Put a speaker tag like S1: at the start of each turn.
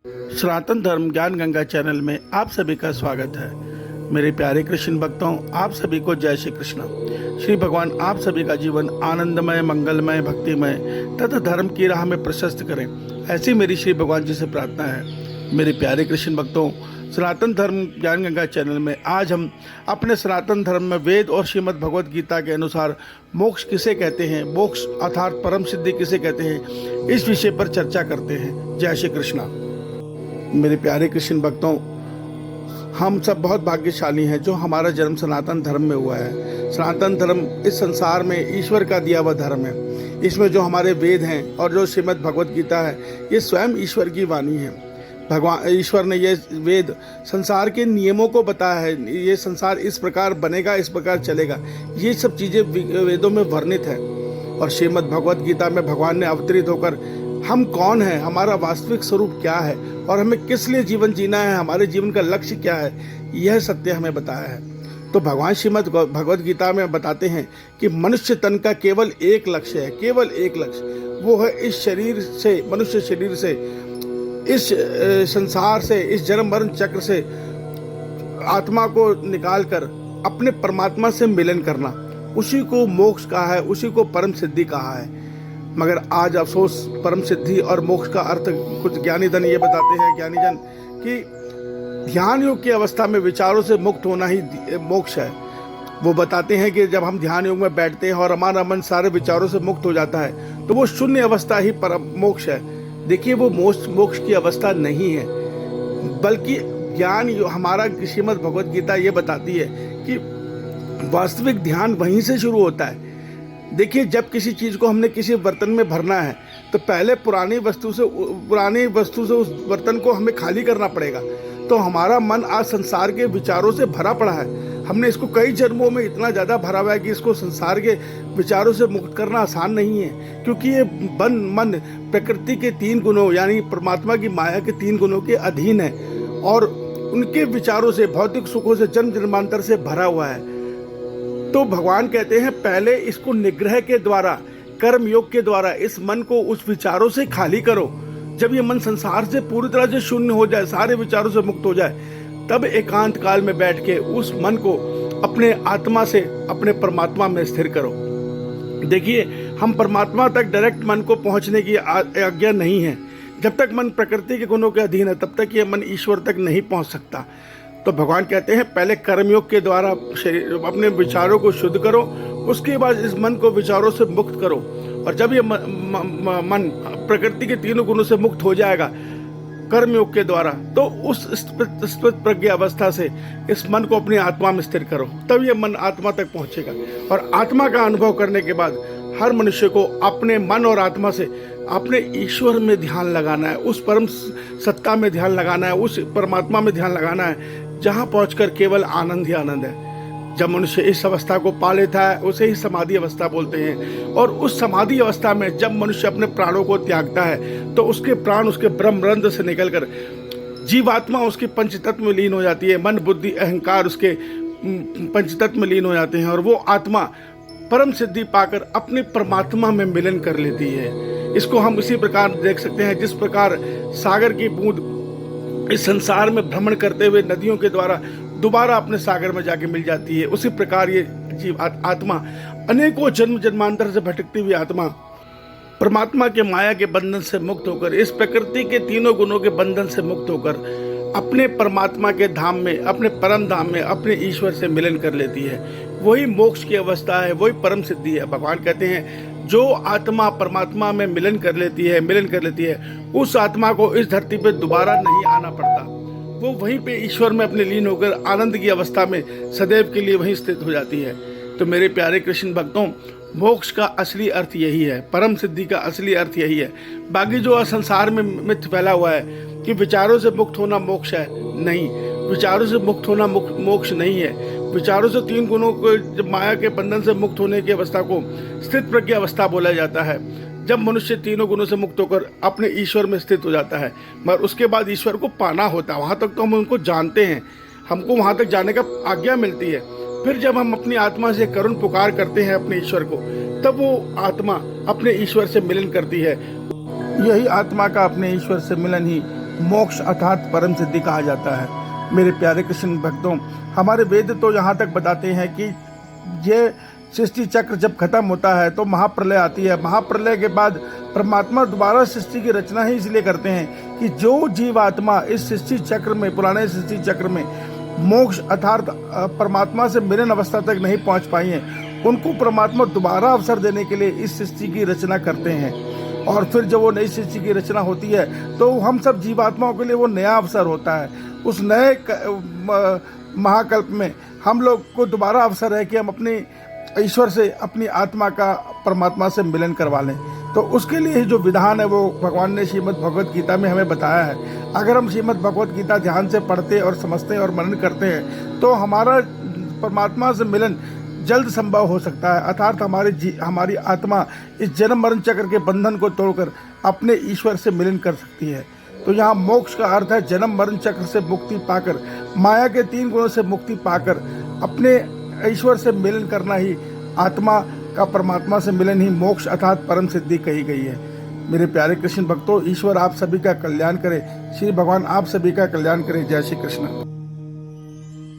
S1: सनातन धर्म ज्ञान गंगा चैनल में आप सभी का स्वागत है। मेरे प्यारे कृष्ण भक्तों, आप सभी को जय श्री कृष्ण। श्री भगवान आप सभी का जीवन आनंदमय, मंगलमय, भक्तिमय तथा धर्म की राह में प्रशस्त करें, ऐसी मेरी श्री भगवान जी से प्रार्थना है। मेरे प्यारे कृष्ण भक्तों, सनातन धर्म ज्ञान गंगा चैनल में आज हम अपने सनातन धर्म में वेद और श्रीमद् भगवद गीता के अनुसार मोक्ष किसे कहते हैं, मोक्ष अर्थात परम सिद्धि किसे कहते हैं, इस विषय पर चर्चा करते हैं। जय श्री कृष्ण। मेरे प्यारे कृष्ण भक्तों, हम सब बहुत भाग्यशाली हैं जो हमारा जन्म सनातन धर्म में हुआ है। सनातन धर्म इस संसार में ईश्वर का दिया हुआ धर्म है। इसमें जो हमारे वेद हैं और जो श्रीमद् भगवद गीता है, ये स्वयं ईश्वर की वाणी है। भगवान ईश्वर ने ये वेद संसार के नियमों को बताया है। ये संसार इस प्रकार बनेगा, इस प्रकार चलेगा, ये सब चीज़ें वेदों में वर्णित है। और श्रीमद् भगवद गीता में भगवान ने अवतरित होकर हम कौन हैं, हमारा वास्तविक स्वरूप क्या है और हमें किस लिए जीवन जीना है, हमारे जीवन का लक्ष्य क्या है, यह सत्य हमें बताया है। तो भगवान श्रीमद् भगवद गीता में बताते हैं कि मनुष्य तन का केवल एक लक्ष्य है, केवल एक लक्ष्य, वो है इस शरीर से, मनुष्य शरीर से, इस संसार से, इस जन्म मरण चक्र से आत्मा को निकालकर अपने परमात्मा से मिलन करना। उसी को मोक्ष कहा है, उसी को परम सिद्धि कहा है। मगर आज अफसोस, परम सिद्धि और मोक्ष का अर्थ कुछ ज्ञानी जन ये बताते हैं, ज्ञानी जन, कि ध्यान योग की अवस्था में विचारों से मुक्त होना ही मोक्ष है। वो बताते हैं कि जब हम ध्यान योग में बैठते हैं और हमारा मन सारे विचारों से मुक्त हो जाता है, तो वो शून्य अवस्था ही परम मोक्ष है। देखिए, वो मोक्ष की अवस्था नहीं है, बल्कि ज्ञान हमारा श्रीमद् भगवद गीता ये बताती है कि वास्तविक ध्यान वहीं से शुरू होता है। देखिए, जब किसी चीज़ को हमने किसी बर्तन में भरना है तो पहले पुरानी वस्तु से उस बर्तन को हमें खाली करना पड़ेगा। तो हमारा मन आज संसार के विचारों से भरा पड़ा है। हमने इसको कई जन्मों में इतना ज़्यादा भरा हुआ है कि इसको संसार के विचारों से मुक्त करना आसान नहीं है, क्योंकि ये मन प्रकृति के 3 गुणों यानी परमात्मा की माया के 3 गुणों के अधीन है और उनके विचारों से, भौतिक सुखों से, जन्म जन्मांतर से भरा हुआ है। तो भगवान कहते हैं पहले इसको निग्रह के द्वारा, कर्म योग के द्वारा इस मन को उस विचारों से खाली करो। जब ये मन संसार से पूरी तरह से शून्य हो जाए, सारे विचारों से मुक्त हो जाए, तब एकांत काल में बैठ के उस मन को अपने आत्मा से अपने परमात्मा में स्थिर करो। देखिए, हम परमात्मा तक डायरेक्ट मन को पहुंचने की आज्ञा नहीं है। जब तक मन प्रकृति के गुणों के अधीन है, तब तक ये मन ईश्वर तक नहीं पहुंच सकता। तो भगवान कहते हैं पहले कर्मयोग के द्वारा अपने विचारों को शुद्ध करो, उसके बाद इस मन को विचारों से मुक्त करो। और जब ये मन प्रकृति के 3 गुणों से मुक्त हो जाएगा कर्मयोग के द्वारा, तो उस स्थित प्रज्ञा अवस्था से इस मन को अपनी आत्मा में स्थिर करो, तब ये मन आत्मा तक पहुंचेगा। और आत्मा का अनुभव करने के बाद हर मनुष्य को अपने मन और आत्मा से अपने ईश्वर में ध्यान लगाना है, उस परम सत्ता में ध्यान लगाना है, उस परमात्मा में ध्यान लगाना है, जहाँ पहुंचकर केवल आनंद ही आनंद है। जब मनुष्य इस अवस्था को पा लेता है, उसे ही समाधि अवस्था बोलते हैं। और उस समाधि अवस्था में जब मनुष्य अपने प्राणों को त्यागता है, तो उसके प्राण उसके ब्रह्मरंध्र से निकलकर जीवात्मा उसके पंचतत्व में लीन हो जाती है। मन, बुद्धि, अहंकार उसके पंचतत्व में लीन हो जाते हैं और वो आत्मा परम सिद्धि पाकर अपने परमात्मा में मिलन कर लेती है। इसको हम इसी प्रकार देख सकते हैं, जिस प्रकार सागर की बूंद इस संसार में भ्रमण करते हुए नदियों के द्वारा दोबारा अपने सागर में जाके मिल जाती है, उसी प्रकार ये जीव आत्मा, अनेकों जन्म जन्मांतर से भटकती हुई आत्मा परमात्मा के माया के बंधन से मुक्त होकर, इस प्रकृति के 3 गुणों के बंधन से मुक्त होकर अपने परमात्मा के धाम में, अपने परम धाम में, अपने ईश्वर से मिलन कर लेती है। वही मोक्ष की अवस्था है, वही परम सिद्धि है। भगवान कहते हैं जो आत्मा परमात्मा में मिलन कर लेती है, उस आत्मा को इस धरती पे दोबारा नहीं आना पड़ता। वो वहीं पे ईश्वर में अपने लीन होकर आनंद की अवस्था में सदैव के लिए वहीं स्थित हो जाती है। तो मेरे प्यारे कृष्ण भक्तों, मोक्ष का असली अर्थ यही है, परम सिद्धि का असली अर्थ यही है। बाकी जो संसार में मिथ फैला हुआ है कि विचारों से मुक्त होना मोक्ष है, नहीं, विचारों से मुक्त होना मोक्ष नहीं है। विचारों से 3 गुणों को, जब माया के बंधन से मुक्त होने की अवस्था को स्थित प्रज्ञा अवस्था बोला जाता है। जब मनुष्य 3 गुणों से मुक्त होकर अपने ईश्वर में स्थित हो जाता है, मगर उसके बाद ईश्वर को पाना होता है। वहाँ तक तो हम उनको जानते हैं, हमको वहाँ तक जाने का आज्ञा मिलती है। फिर जब हम अपनी आत्मा से करुण पुकार करते हैं अपने ईश्वर को, तब वो आत्मा अपने ईश्वर से मिलन करती है। यही आत्मा का अपने ईश्वर से मिलन ही मोक्ष अर्थात परम सिद्धि कहा जाता है। मेरे प्यारे कृष्ण भक्तों, हमारे वेद तो यहाँ तक बताते हैं कि ये सृष्टि चक्र जब खत्म होता है तो महाप्रलय आती है। महाप्रलय के बाद परमात्मा दोबारा सृष्टि की रचना ही इसलिए करते हैं कि जो जीवात्मा इस सृष्टि चक्र में, पुराने सृष्टि चक्र में मोक्ष अर्थात परमात्मा से मिलन अवस्था तक नहीं पहुंच पाई हैं, उनको परमात्मा दोबारा अवसर देने के लिए इस सृष्टि की रचना करते हैं। और फिर जब वो नई सृष्टि की रचना होती है तो हम सब जीवात्माओं के लिए वो नया अवसर होता है। उस नए महाकल्प में हम लोग को दोबारा अवसर है कि हम अपनी ईश्वर से, अपनी आत्मा का परमात्मा से मिलन करवा लें। तो उसके लिए जो विधान है वो भगवान ने श्रीमद् भगवत गीता में हमें बताया है। अगर हम श्रीमद् भगवत गीता ध्यान से पढ़ते और समझते हैं और मनन करते हैं तो हमारा परमात्मा से मिलन जल्द संभव हो सकता है। अर्थात हमारी आत्मा इस जन्म मरण चक्र के बंधन को तोड़कर अपने ईश्वर से मिलन कर सकती है। तो यहाँ मोक्ष का अर्थ है जन्म मरण चक्र से मुक्ति पाकर, माया के 3 गुणों से मुक्ति पाकर अपने ईश्वर से मिलन करना ही, आत्मा का परमात्मा से मिलन ही मोक्ष अर्थात परम सिद्धि कही गई है। मेरे प्यारे कृष्ण भक्तों, ईश्वर आप सभी का कल्याण करे, श्री भगवान आप सभी का कल्याण करे। जय श्री कृष्ण।